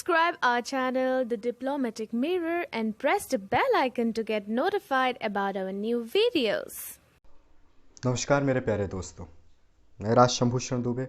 Subscribe our channel, The Diplomatic Mirror, and press the bell icon to get notified about our new videos. नमस्कार मेरे प्यारे दोस्तों, मैं राज शंभूषण दुबे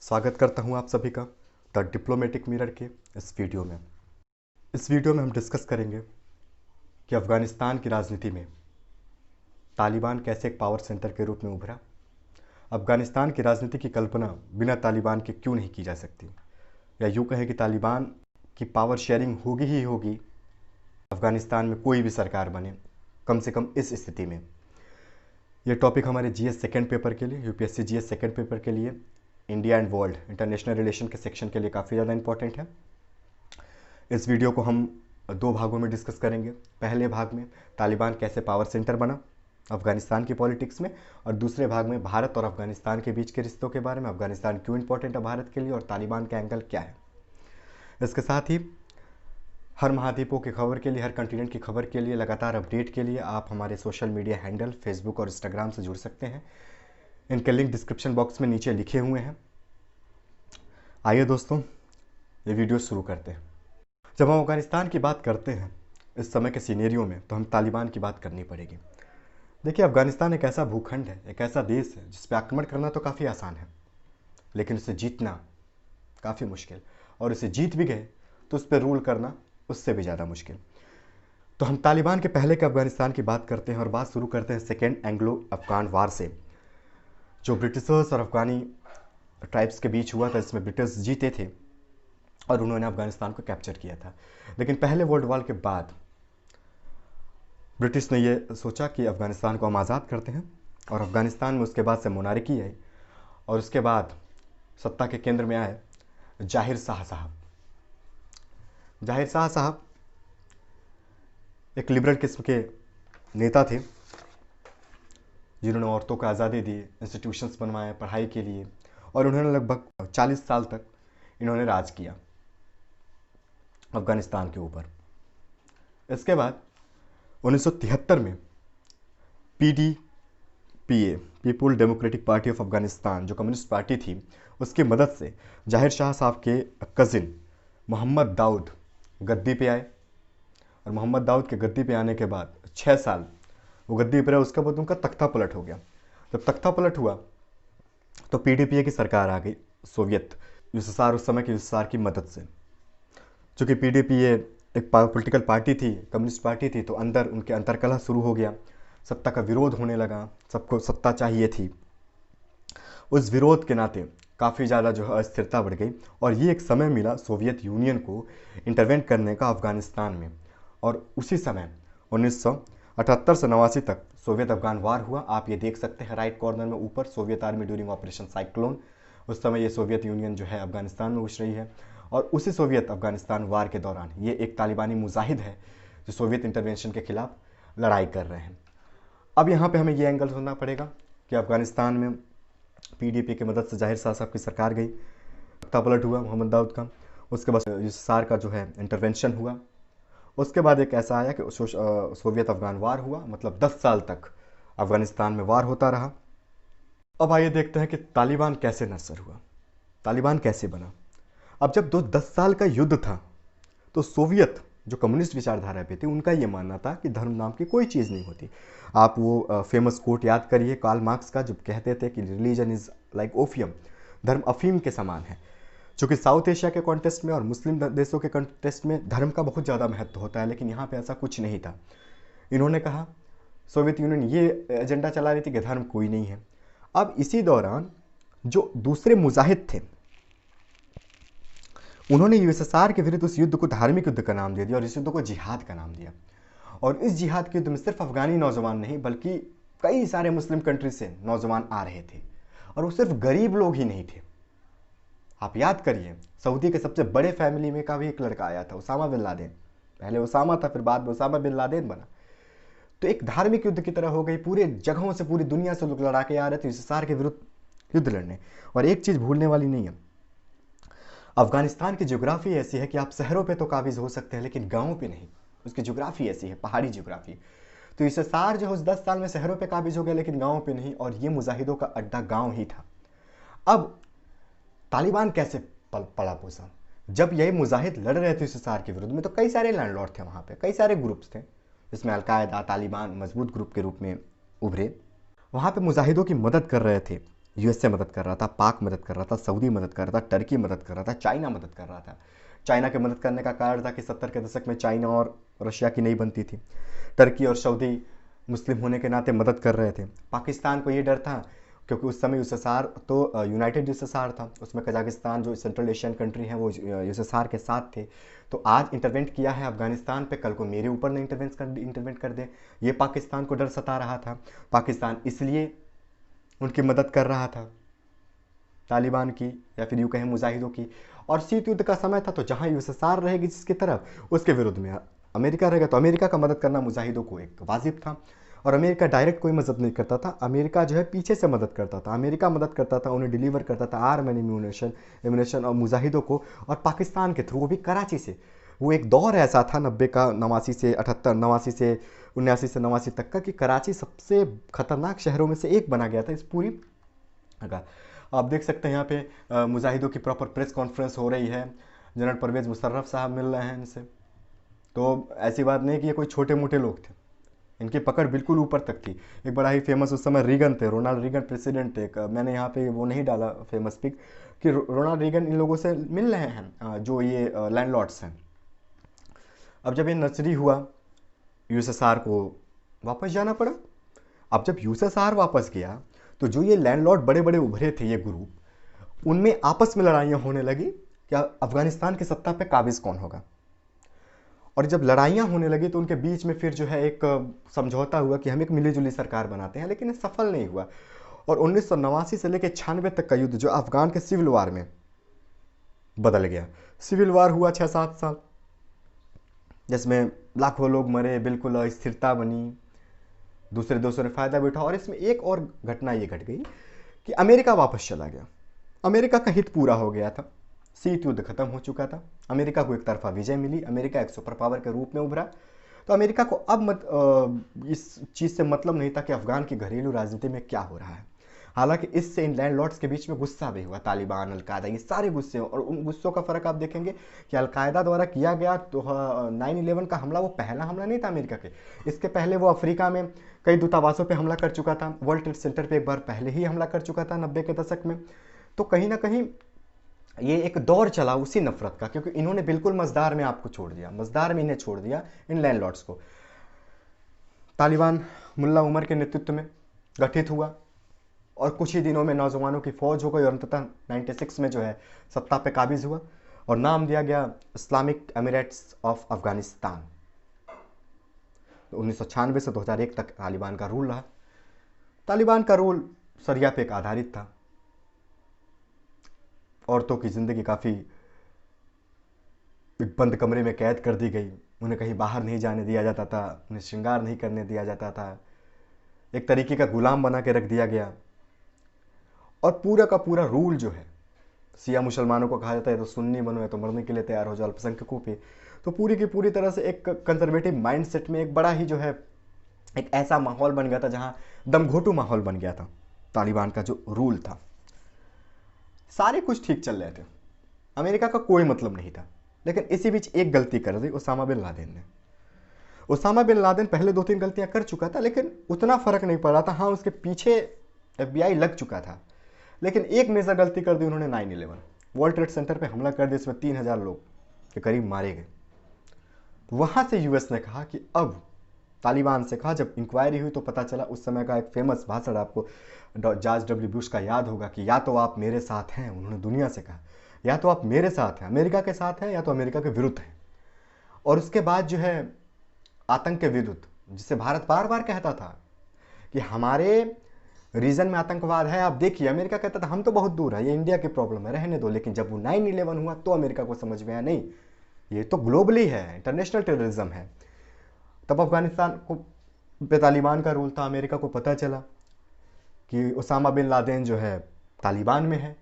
स्वागत करता हूं आप सभी का द डिप्लोमेटिक मिरर के इस वीडियो में। इस वीडियो में हम डिस्कस करेंगे कि अफ़गानिस्तान की राजनीति में तालिबान कैसे एक पावर सेंटर के रूप में उभरा, अफ़गानिस्तान की राजनीति की कल्पना बिना तालिबान के क्यों नहीं की जा सकती, या यूँ कहें कि तालिबान की पावर शेयरिंग होगी ही होगी अफ़गानिस्तान में कोई भी सरकार बने, कम से कम इस स्थिति में। ये टॉपिक हमारे जीएस सेकंड पेपर के लिए, यूपीएससी जीएस सेकंड पेपर के लिए, India and world international relation के सेक्शन के लिए काफ़ी ज़्यादा इंपॉर्टेंट है। इस वीडियो को हम दो भागों में डिस्कस करेंगे। पहले भाग में तालिबान कैसे पावर सेंटर बना अफ़गानिस्तान की पॉलिटिक्स में, और दूसरे भाग में भारत और अफ़गानिस्तान के बीच के रिश्तों के बारे में, अफ़गानिस्तान क्यों इंपॉर्टेंट है भारत के लिए और तालिबान का एंगल क्या है। इसके साथ ही हर महाद्वीपों की खबर के लिए, हर कंटिनेंट की खबर के लिए, लगातार अपडेट के लिए आप हमारे सोशल मीडिया हैंडल फेसबुक और इंस्टाग्राम से जुड़ सकते हैं। इनके लिंक डिस्क्रिप्शन बॉक्स में नीचे लिखे हुए हैं। आइए दोस्तों, ये वीडियो शुरू करते हैं। जब हम अफगानिस्तान की बात करते हैं इस समय के सीनेरियो में, तो हम तालिबान की बात करनी पड़ेगी। देखिए, अफगानिस्तान एक ऐसा भूखंड है, एक ऐसा देश है जिस पर आक्रमण करना तो काफ़ी आसान है, लेकिन उसे जीतना काफ़ी मुश्किल, और उसे जीत भी गए तो उस पर रूल करना उससे भी ज़्यादा मुश्किल। तो हम तालिबान के पहले के अफगानिस्तान की बात करते हैं और बात शुरू करते हैं सेकेंड एंग्लो अफगान वार से, जो ब्रिटिशर्स और अफगानी ट्राइब्स के बीच हुआ था, जिसमें ब्रिटिश जीते थे और उन्होंने अफगानिस्तान को कैप्चर किया था। लेकिन पहले वर्ल्ड वॉर के बाद ब्रिटिश ने ये सोचा कि अफगानिस्तान को हम आज़ाद करते हैं, और अफगानिस्तान में उसके बाद से मोनार्की आई, और उसके बाद सत्ता के केंद्र में आए जाहिर शाह साहब। जाहिर शाह साहब एक लिबरल किस्म के नेता थे, जिन्होंने औरतों को आज़ादी दी, इंस्टीट्यूशंस बनवाए पढ़ाई के लिए, और उन्होंने लगभग 40 साल तक इन्होंने राज किया अफगानिस्तान के ऊपर। इसके बाद 1973 में PDPA, people democratic party of Afghanistan, जो कम्युनिस्ट पार्टी थी, उसकी मदद से जाहिर शाह साहब के कज़िन मोहम्मद दाऊद गद्दी पे आए, और मोहम्मद दाऊद के गद्दी पे आने के बाद 6 साल वो गद्दी पर रहे। उसके बाद उनका तख्ता पलट हो गया। जब तख्ता पलट हुआ तो पीडीपीए की सरकार आ गई, सोवियत यूएसएसआर, उस समय की यूएसएसआर की मदद से। चूँकि पीडीपीए एक पॉलिटिकल पार्टी थी, कम्युनिस्ट पार्टी थी, तो अंदर उनके अंतर्कलह शुरू हो गया, सत्ता का विरोध होने लगा, सबको सत्ता चाहिए थी। उस विरोध के नाते काफ़ी ज़्यादा जो है अस्थिरता बढ़ गई, और ये एक समय मिला सोवियत यूनियन को इंटरवेंट करने का अफ़गानिस्तान में। और उसी समय 1978 से 89 तक सोवियत अफगान वार हुआ। आप ये देख सकते हैं राइट कॉर्नर में ऊपर, Soviet army during operation cyclone. उस समय ये सोवियत यूनियन जो है अफगानिस्तान में घुस रही है, और उसी सोवियत अफगानिस्तान वार के दौरान ये एक तालिबानी मुजाहिद है जो सोवियत इंटरवेंशन के खिलाफ लड़ाई कर रहे हैं। अब यहाँ पे हमें ये एंगल सुनना पड़ेगा कि अफगानिस्तान में पीडीपी की मदद से जाहिर शाह साहब की सरकार गई, तख्ता पलट हुआ मोहम्मद दाऊद का, उसके बाद यूएसएसआर का जो है इंटरवेंशन हुआ। उसके बाद एक ऐसा आया कि सोवियत अफगान वार हुआ, मतलब 10 साल तक अफगानिस्तान में वार होता रहा। अब आइए देखते हैं कि तालिबान कैसे नस्र हुआ, तालिबान कैसे बना। अब जब 10 साल का युद्ध था, तो सोवियत जो कम्युनिस्ट विचारधारा पे थे, उनका ये मानना था कि धर्म नाम की कोई चीज़ नहीं होती। आप वो फेमस कोट याद करिए कार्ल मार्क्स का, जो कहते थे कि रिलीजन इज़ लाइक ओफियम, धर्म अफीम के समान है। चूँकि साउथ एशिया के कॉन्टेस्ट में और मुस्लिम देशों के कॉन्टेस्ट में धर्म का बहुत ज़्यादा महत्व होता है, लेकिन यहाँ पे ऐसा कुछ नहीं था। इन्होंने कहा, सोवियत यूनियन ये एजेंडा चला रही थी कि धर्म कोई नहीं है। अब इसी दौरान जो दूसरे मुजाहिद थे, उन्होंने यूएसएसआर के विरुद्ध उस युद्ध को धार्मिक युद्ध का नाम दे दिया, और इस युद्ध को जिहाद का नाम दिया। और इस जिहाद के युद्ध में सिर्फ अफगानी नौजवान नहीं, बल्कि कई सारे मुस्लिम कंट्री से नौजवान आ रहे थे, और वो सिर्फ गरीब लोग ही नहीं थे। आप याद करिए, सऊदी के सबसे बड़े फैमिली में का भी एक लड़का आया था, उसामा बिन लादेन। पहले उसामा था, फिर बाद में उसामा बिन लादेन बना। तो एक धार्मिक युद्ध की तरह हो गई, पूरे जगहों से, पूरी दुनिया से लोग लड़ा के आ रहे थे यूएसएसआर के विरुद्ध युद्ध लड़ने। और एक चीज़ भूलने वाली नहीं है, अफगानिस्तान की ज्योग्राफी ऐसी है कि आप शहरों पे तो काबिज हो सकते हैं, लेकिन गाँव पे नहीं। उसकी ज्योग्राफी ऐसी है, पहाड़ी ज्योग्राफी। तो यूएसएसआर जो है उस 10 साल में शहरों पे काबिज हो गया, लेकिन गाँव पे नहीं, और ये मुजाहिदों का अड्डा गाँव ही था। अब तालिबान कैसे पला पोसा? जब यही मुजाहिद लड़ रहे थे यूएसएसआर के विरुद्ध में, तो कई सारे लैंडलॉर्ड थे वहाँ पे, कई सारे ग्रुप्स थे, जिसमें अलकायदा, तालिबान मजबूत ग्रुप के रूप में उभरे। वहाँ पे मुजाहिदों की मदद कर रहे थे। यूएसए मदद कर रहा था, पाक मदद कर रहा था, सऊदी मदद कर रहा था, टर्की मदद कर रहा था, चाइना मदद कर रहा था। चाइना के मदद करने का कारण था कि 70 के दशक में चाइना और रशिया की नहीं बनती थी। टर्की और सऊदी मुस्लिम होने के नाते मदद कर रहे थे। पाकिस्तान को ये डर था, क्योंकि उस समय यूएसएसआर तो यूनाइटेड यूएसएसआर था, उसमें कजाकिस्तान जो सेंट्रल एशियन कंट्री है वो यूएसएसआर के साथ थे। तो आज इंटरवेंट किया है अफगानिस्तान पे, कल को मेरे ऊपर नहीं इंटरवेंट कर दे, ये पाकिस्तान को डर सता रहा था। पाकिस्तान इसलिए उनकी मदद कर रहा था, तालिबान की या फिर यूँ कहें मुजाहिदों की। और शीत युद्ध का समय था, तो जहाँ यूएसएसआर रहेगी जिसकी तरफ, उसके विरुद्ध में अमेरिका रहेगा, तो अमेरिका का मदद करना मुजाहिदों को एक वाजिब था। और अमेरिका डायरेक्ट कोई मदद नहीं करता था, अमेरिका जो है पीछे से मदद करता था। अमेरिका मदद करता था, उन्हें डिलीवर करता था आर्म एंड एम्यूनेशन और मुजाहिदों को, और पाकिस्तान के थ्रू, वो भी कराची से। वो एक दौर ऐसा था 90 का, 89 से 78, 89 से 79 से 89 तक का, कि कराची सबसे खतरनाक शहरों में से एक बना गया था इस पूरी का। आप देख सकते हैं यहाँ पे मुजाहिदों की प्रॉपर प्रेस कॉन्फ्रेंस हो रही है, जनरल परवेज मुशर्रफ साहब मिल रहे हैं इनसे। तो ऐसी बात नहीं कि ये कोई छोटे मोटे लोग थे, इनकी पकड़ बिल्कुल ऊपर तक थी। एक बड़ा ही फेमस उस समय रीगन थे, रोनाल्ड रीगन प्रेसिडेंट थे। मैंने यहाँ पे वो नहीं डाला फेमस पिक कि रोनाल्ड रीगन इन लोगों से मिल रहे हैं जो ये लैंडलॉर्ड्स हैं। अब जब ये नर्सरी हुआ, यूएसएसआर को वापस जाना पड़ा। अब जब यूएसएसआर वापस गया, तो जो ये लैंडलॉर्ड बड़े बड़े उभरे थे ये ग्रुप, उनमें आपस में लड़ाइयाँ होने लगी कि अफगानिस्तान की सत्ता पे काबिज कौन होगा। और जब लड़ाइयाँ होने लगी तो उनके बीच में फिर जो है एक समझौता हुआ कि हम एक मिलीजुली सरकार बनाते हैं, लेकिन ये सफल नहीं हुआ। और 1989 से लेकर 96 तक का युद्ध जो अफगान के सिविल वार में बदल गया। सिविल वार हुआ 6-7 साल, जिसमें लाखों लोग मरे, बिल्कुल अस्थिरता बनी, दूसरे देशों ने फायदा भी उठाया। और इसमें एक और घटना ये घट गई कि अमेरिका वापस चला गया। अमेरिका का हित पूरा हो गया था, शीत युद्ध खत्म हो चुका था, अमेरिका को एक तरफा विजय मिली, अमेरिका एक सुपर पावर के रूप में उभरा। तो अमेरिका को अब इस चीज़ से मतलब नहीं था कि अफगान की घरेलू राजनीति में क्या हो रहा है। हालांकि इससे इन लैंडलॉर्ड्स के बीच में गुस्सा भी हुआ, तालिबान, अलकायदा, ये सारे गुस्से। और उन गुस्सों का फर्क आप देखेंगे कि अलकायदा द्वारा किया गया तो 9/11 का हमला वो पहला हमला नहीं था अमेरिका के। इसके पहले वो अफ्रीका में कई दूतावासों पे हमला कर चुका था, वर्ल्ड ट्रेड सेंटर पे एक बार पहले ही हमला कर चुका था 90 के दशक में। तो कहीं ना कहीं ये एक दौर चला उसी नफरत का, क्योंकि इन्होंने बिल्कुल मझधार में आपको छोड़ दिया, मझधार में इन्हें छोड़ दिया इन लैंडलॉर्ड्स को। तालिबान मुल्ला उमर के नेतृत्व में गठित हुआ और कुछ ही दिनों में नौजवानों की फौज हो गई और अंततः 96 में जो है सत्ता पे काबिज हुआ और नाम दिया गया इस्लामिक एमिरेट्स ऑफ अफगानिस्तान। तो 1996 से 2001 तक तालिबान का रूल रहा। तालिबान का रूल शरिया पे आधारित था। औरतों की ज़िंदगी काफ़ी एक बंद कमरे में कैद कर दी गई, उन्हें कहीं बाहर नहीं जाने दिया जाता था, उन्हें श्रृंगार नहीं करने दिया जाता था, एक तरीके का गुलाम बना के रख दिया गया। और पूरा का पूरा रूल जो है, शिया मुसलमानों को कहा जाता है तो सुन्नी बनो, है तो मरने के लिए तैयार हो जाओ अल्पसंख्यकों पे। तो पूरी की पूरी तरह से एक कंजर्वेटिव माइंडसेट में एक बड़ा ही जो है एक ऐसा माहौल बन गया था जहां दमघोटू माहौल बन गया था। तालिबान का जो रूल था, सारे कुछ ठीक चल रहे थे, अमेरिका का कोई मतलब नहीं था। लेकिन इसी बीच एक गलती कर दी उसामा बिन लादेन ने। उसामा बिन लादेन पहले 2-3 गलतियां कर चुका था, लेकिन उतना फर्क नहीं पड़ा था। हाँ, उसके पीछे FBI लग चुका था, लेकिन एक मेजर गलती कर दी उन्होंने। 9/11 वर्ल्ड ट्रेड सेंटर पे हमला कर दिया, इसमें 3000 लोग के करीब मारे गए। वहां से यूएस ने कहा कि अब तालिबान से कहा, जब इंक्वायरी हुई तो पता चला, उस समय का एक फेमस भाषण आपको जॉर्ज W. बुश का याद होगा कि या तो आप मेरे साथ हैं, उन्होंने दुनिया से कहा, या तो आप मेरे साथ हैं, अमेरिका के साथ हैं, या तो अमेरिका के विरुद्ध हैं। और उसके बाद जो है आतंक के विरुद्ध, जिसे भारत बार बार कहता था कि हमारे रीजन में आतंकवाद है, आप देखिए, अमेरिका कहता था हम तो बहुत दूर है, ये इंडिया की प्रॉब्लम है, रहने दो। लेकिन जब वो 9/11 हुआ तो अमेरिका को समझ में आया, नहीं, ये तो ग्लोबली है, इंटरनेशनल टेररिज्म है। तब अफगानिस्तान को पे तालिबान का रूल था। अमेरिका को पता चला कि उसामा बिन लादेन जो है तालिबान में है,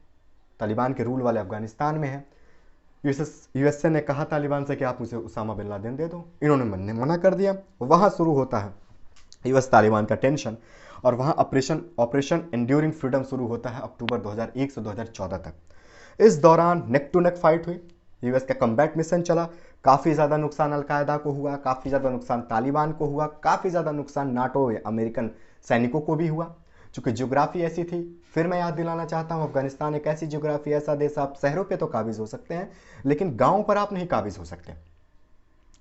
तालिबान के रूल वाले अफगानिस्तान में है। यूएसए ने कहा तालिबान से कि आप मुझे उसामा बिन लादेन दे दो, इन्होंने मना कर दिया। वहाँ शुरू होता है यूएस तालिबान का टेंशन, और वहाँ ऑपरेशन एंड्यूरिंग फ्रीडम शुरू होता है अक्टूबर 2001 से 2014 तक। इस दौरान नेक टू नेक फाइट हुई, यूएस का कम्बैट मिशन चला, काफ़ी ज़्यादा नुकसान अलकायदा को हुआ, काफ़ी ज़्यादा नुकसान तालिबान को हुआ, काफ़ी ज़्यादा नुकसान नाटो अमेरिकन सैनिकों को भी हुआ। चूँकि ज्योग्राफी ऐसी थी, फिर मैं याद दिलाना चाहता हूँ, अफगानिस्तान एक ऐसी ज्योग्राफी, ऐसा देश, आप शहरों पे तो काबिज हो सकते हैं लेकिन गाँव पर आप नहीं काबिज हो सकते।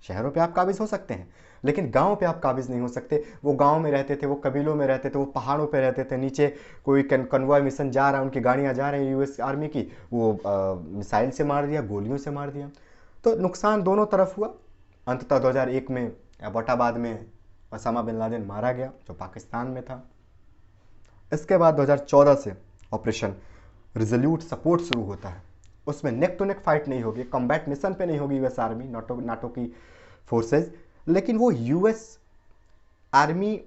शहरों पे आप काबिज हो सकते हैं लेकिन गांव पे आप काबिज नहीं हो सकते। वो गांव में रहते थे, वो कबीलों में रहते थे, वो पहाड़ों पे रहते थे, नीचे कोई कन्वॉय मिशन जा रहा है, उनकी गाड़ियां जा रही हैं यूएस आर्मी की, वो मिसाइल से मार दिया, गोलियों से मार दिया। तो नुकसान दोनों तरफ हुआ। अंततः 2001 में एबोटाबाद में ओसामा बिन लादेन मारा गया, जो पाकिस्तान में था। इसके बाद 2014 से ऑपरेशन रिजोल्यूट सपोर्ट शुरू होता है। उसमें नेक टू नेक फाइट नहीं होगी, कॉम्बैट मिशन पे नहीं होगी यूएस आर्मी, नाटो की फोर्सेज, लेकिन वो यूएस आर्मी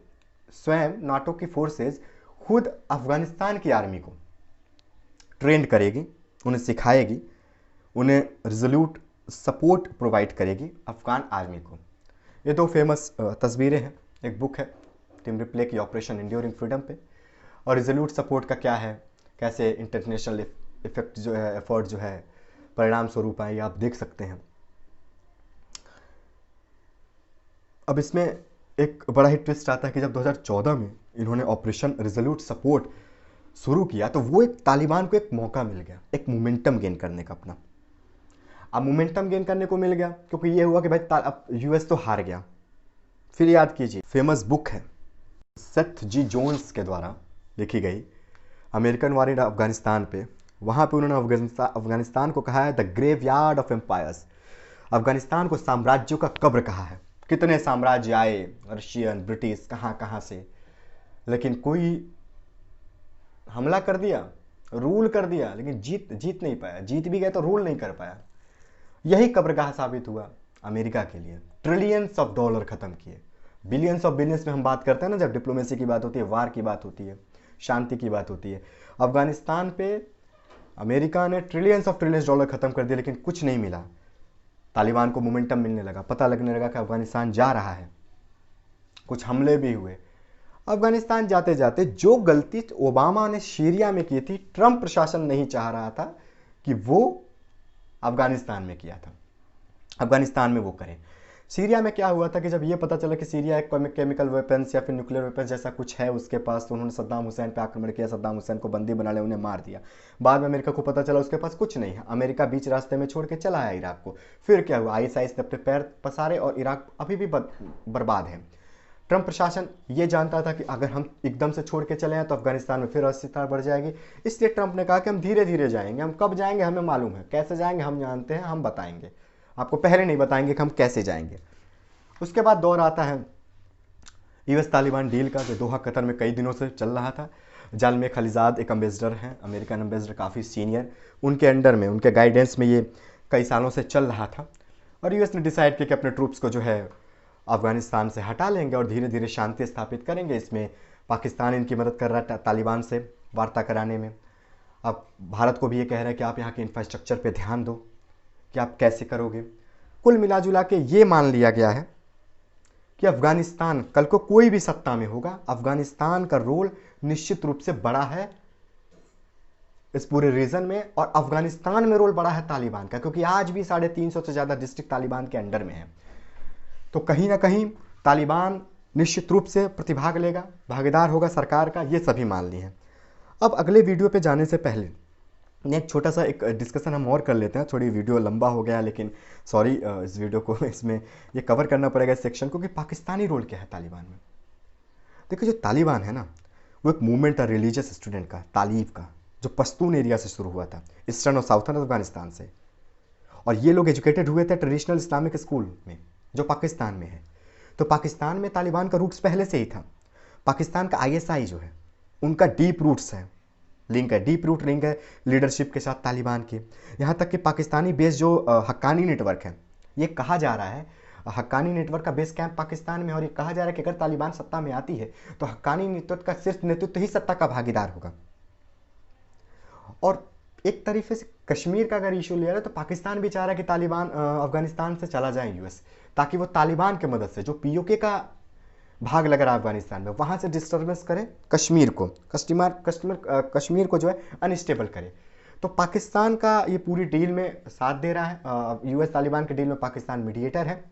स्वयं, नाटो की फोर्सेज खुद अफगानिस्तान की आर्मी को ट्रेंड करेगी, उन्हें सिखाएगी, उन्हें रिजोल्यूट सपोर्ट प्रोवाइड करेगी अफगान आर्मी को। ये दो फेमस तस्वीरें हैं, एक बुक है टिम रिप्ले की ऑपरेशन इंड्योरिंग फ्रीडम पे, और रिजोल्यूट सपोर्ट का क्या है, कैसे इंटरनेशनल इफेक्ट जो है, एफर्ट जो है परिणाम स्वरूप आए, आप देख सकते हैं। अब इसमें एक बड़ा ही ट्विस्ट आता है कि जब 2014 में इन्होंने ऑपरेशन रिजोल्यूट सपोर्ट शुरू किया तो वो एक तालिबान को एक मौका मिल गया, एक मोमेंटम गेन करने का अपना। अब मोमेंटम गेन करने को मिल गया क्योंकि ये हुआ कि भाई अब यूएस तो हार गया। फिर याद कीजिए, फेमस बुक है सेथ जी जोन्स के द्वारा लिखी गई, अमेरिकन वॉर इन अफगानिस्तान पे। वहाँ पे उन्होंने अफगानिस्तान को कहा है the graveyard of empires. Afghanistan को साम्राज्यों का कब्र कहा है। कितने साम्राज्य आए, रशियन, ब्रिटिश, कहाँ कहाँ से, लेकिन कोई हमला कर दिया, रूल कर दिया, लेकिन जीत नहीं पाया। जीत भी गए तो रूल नहीं कर पाया। यही कब्रगाह साबित हुआ अमेरिका के लिए। ट्रिलियंस ऑफ डॉलर खत्म किए, बिलियंस ऑफ बिलियंस में हम बात करते हैं ना, जब डिप्लोमेसी की बात होती है, वार की बात होती है, शांति की बात होती है। अफगानिस्तान पे अमेरिका ने ट्रिलियंस ऑफ ट्रिलियंस डॉलर खत्म कर दिए लेकिन कुछ नहीं मिला। तालिबान को मोमेंटम मिलने लगा, पता लगने लगा कि अफगानिस्तान जा रहा है, कुछ हमले भी हुए। अफगानिस्तान जाते जाते जो गलती ओबामा ने सीरिया में की थी, ट्रंप प्रशासन नहीं चाह रहा था कि वो अफगानिस्तान में किया था, अफगानिस्तान में वो करें। सीरिया में क्या हुआ था कि जब ये पता चला कि सीरिया एक केमिकल वेपन्स या फिर न्यूक्लियर वेपन्स जैसा कुछ है उसके पास, तो उन्होंने सद्दाम हुसैन पे आक्रमण किया, सद्दाम हुसैन को बंदी बना लिया, उन्हें मार दिया। बाद में अमेरिका को पता चला उसके पास कुछ नहीं है, अमेरिका बीच रास्ते में छोड़ के चला आया इराक को। फिर क्या हुआ, आईएसआईएस ने अपने पैर पसारे और इराक अभी भी बर्बाद है। ट्रंप प्रशासन ये जानता था कि अगर हम एकदम से छोड़ के चले हैं तो अफगानिस्तान में फिर अस्थिरता बढ़ जाएगी, इसलिए ट्रंप ने कहा कि हम धीरे धीरे जाएंगे, हम कब जाएंगे हमें मालूम है, कैसे जाएंगे हम जानते हैं, हम बताएंगे आपको, पहले नहीं बताएंगे कि हम कैसे जाएंगे। उसके बाद दौर आता है यूएस तालिबान डील का, जो दोहा कतर में कई दिनों से चल रहा था। जालमे खलीजाद एक एम्बेसडर हैं, अमेरिकन एम्बेसडर, काफ़ी सीनियर, उनके अंडर में, उनके गाइडेंस में ये कई सालों से चल रहा था। और यूएस ने डिसाइड किया कि अपने ट्रूप्स को जो है अफगानिस्तान से हटा लेंगे और धीरे धीरे शांति स्थापित करेंगे। इसमें पाकिस्तान इनकी मदद कर रहा है तालिबान से वार्ता कराने में। अब भारत को भी ये कह रहा है कि आप यहाँ के इंफ्रास्ट्रक्चर पे ध्यान दो कि आप कैसे करोगे। कुल मिला जुला के ये मान लिया गया है कि अफगानिस्तान कल को कोई भी सत्ता में होगा, अफगानिस्तान का रोल निश्चित रूप से बड़ा है इस पूरे रीजन में, और अफगानिस्तान में रोल बड़ा है तालिबान का, क्योंकि आज भी 350 से ज़्यादा डिस्ट्रिक्ट तालिबान के अंडर में है। तो कहीं ना कहीं तालिबान निश्चित रूप से प्रतिभाग लेगा, भागीदार होगा सरकार का, ये सभी मान लिए हैं। अब अगले वीडियो पे जाने से पहले एक छोटा सा एक डिस्कशन हम और कर लेते हैं। थोड़ी वीडियो लंबा हो गया, लेकिन सॉरी इस वीडियो को इसमें ये कवर करना पड़ेगा इस सेक्शन को कि पाकिस्तानी रोल क्या है तालिबान में। देखिए, जो तालिबान है ना, वो एक मूवमेंट है रिलीजियस स्टूडेंट का, तालीब का, जो पश्तून एरिया से शुरू हुआ था, ईस्टर्न और साउथर्न अफगानिस्तान से। और ये लोग एजुकेटेड हुए थे ट्रेडिशनल इस्लामिक स्कूल में जो पाकिस्तान में है। तो पाकिस्तान में तालिबान का रूट्स पहले से ही था। पाकिस्तान का आईएसआई जो है उनका डीप रूट्स है, लिंक है, डीप रूट लिंक है लीडरशिप के साथ तालिबान के। यहाँ तक कि पाकिस्तानी बेस जो हक्कानी नेटवर्क है, ये कहा जा रहा है हक्कानी नेटवर्क का बेस कैंप पाकिस्तान में, और ये कहा जा रहा है कि अगर तालिबान सत्ता में आती है तो हक्कानी नेतृत्व का सिर्फ नेतृत्व ही सत्ता का भागीदार होगा। और एक तरीके से कश्मीर का अगर इशू लिया जाए तो पाकिस्तान भी चाह रहा है कि तालिबान अफगानिस्तान से चला जाए यूएस, ताकि वो तालिबान की मदद से जो पीओके का भाग लग रहा है अफगानिस्तान में, वहाँ से डिस्टर्बेंस करे कश्मीर को, कश्मीर को जो है अनस्टेबल करे। तो पाकिस्तान का ये पूरी डील में साथ दे रहा है। यूएस तालिबान के डील में पाकिस्तान मीडिएटर है,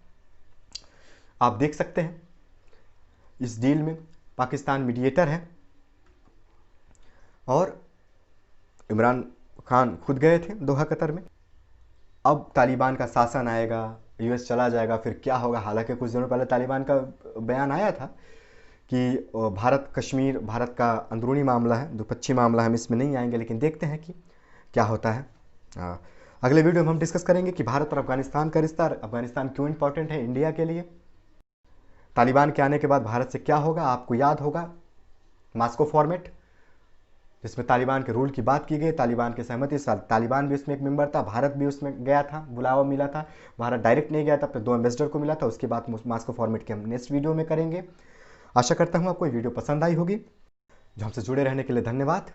आप देख सकते हैं इस डील में पाकिस्तान मीडिएटर है। और इमरान खान खुद गए थे दोहा कतर में। अब तालिबान का शासन आएगा, यूएस चला जाएगा, फिर क्या होगा। हालांकि कुछ दिनों पहले तालिबान का बयान आया था कि भारत कश्मीर भारत का अंदरूनी मामला है, द्विपक्षीय मामला है, हम इसमें नहीं आएंगे, लेकिन देखते हैं कि क्या होता है। अगले वीडियो में हम डिस्कस करेंगे कि भारत और अफगानिस्तान का रिश्ता, अफगानिस्तान क्यों इंपॉर्टेंट है इंडिया के लिए, तालिबान के आने के बाद भारत से क्या होगा। आपको याद होगा मास्को फॉर्मेट, जिसमें तालिबान के रूल की बात की गई, तालिबान की सहमति, तालिबान भी उसमें एक मेंबर था, भारत भी उसमें गया था, बुलावा मिला था। भारत डायरेक्ट नहीं गया था, फिर 2 एम्बेसडर को मिला था। उसके बाद मास्को फॉर्मेट के हम नेक्स्ट वीडियो में करेंगे। आशा करता हूँ आपको ये वीडियो पसंद आई होगी। जो हमसे जुड़े रहने के लिए धन्यवाद।